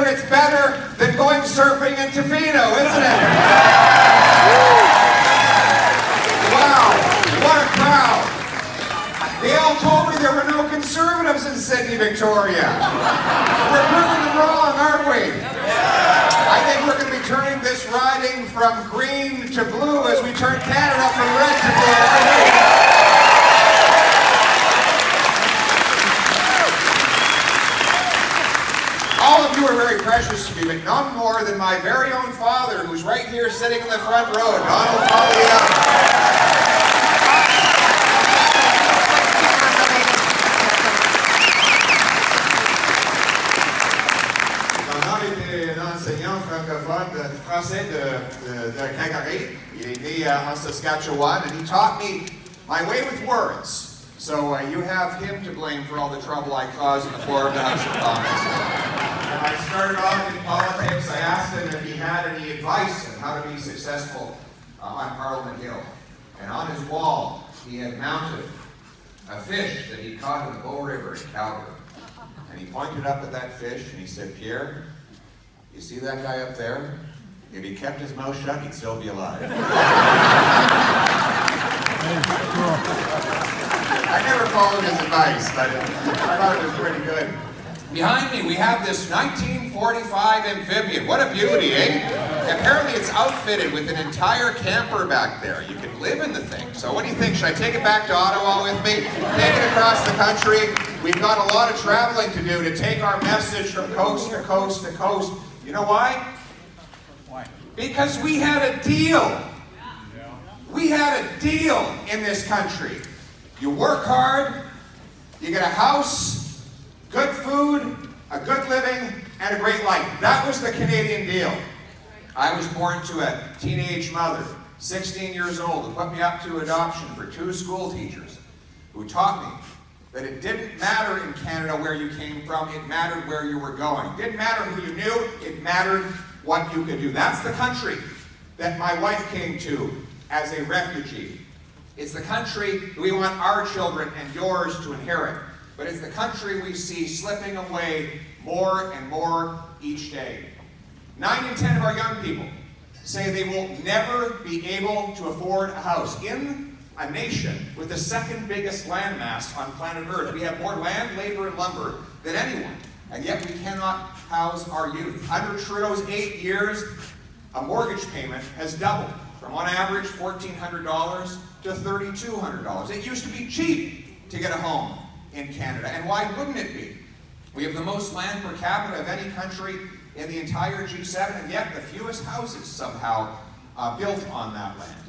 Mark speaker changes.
Speaker 1: here, it's better than going surfing in Tofino, isn't it? Wow, what a crowd. They all told me there were no conservatives in Sydney, Victoria. We're proving them wrong, aren't we? I think we're going to be turning this riding from green to blue as we turn Canada from red to blue. All of you are very precious to me, but none more than my very own father, who's right here sitting in the front row, Donald Poilievre. Enseignant francophone français de Calgary. Il est né en Saskatchewan, and he taught me my way with words. So you have him to blame for all the trouble I caused on the floor of the House of Commons. When I started off in politics, I asked him if he had any advice on how to be successful on Parliament Hill. And on his wall, he had mounted a fish that he caught in the Bow River in Calgary. And he pointed up at that fish and he said, "Pierre, you see that guy up there? If he kept his mouth shut, he'd still be alive." I never followed his advice, but I thought it was pretty good. Behind me, we have this 1945 amphibian. What a beauty, eh? Apparently it's outfitted with an entire camper back there. You can live in the thing. So what do you think? Should I take it back to Ottawa with me? Take it across the country? We've got a lot of traveling to do to take our message from coast to coast to coast. You know why? Why? Because we had a deal. We had a deal in this country. You work hard, you get a house, good food, a good living, and a great life. That was the Canadian deal. I was born to a teenage mother, 16 years old, who put me up to adoption for 2 school teachers who taught me that it didn't matter in Canada where you came from, it mattered where you were going. It didn't matter who you knew, it mattered what you could do. That's the country that my wife came to as a refugee. It's the country we want our children and yours to inherit. But it's the country we see slipping away more and more each day. 9 in 10 of our young people say they will never be able to afford a house. In a nation with the 2nd biggest landmass on planet Earth, we have more land, labor, and lumber than anyone. And yet we cannot house our youth. Under Trudeau's 8 years, a mortgage payment has doubled from on average $1,400 to $3,200. It used to be cheap to get a home in Canada, and why wouldn't it be? We have the most land per capita of any country in the entire G7, and yet the fewest houses somehow built on that land.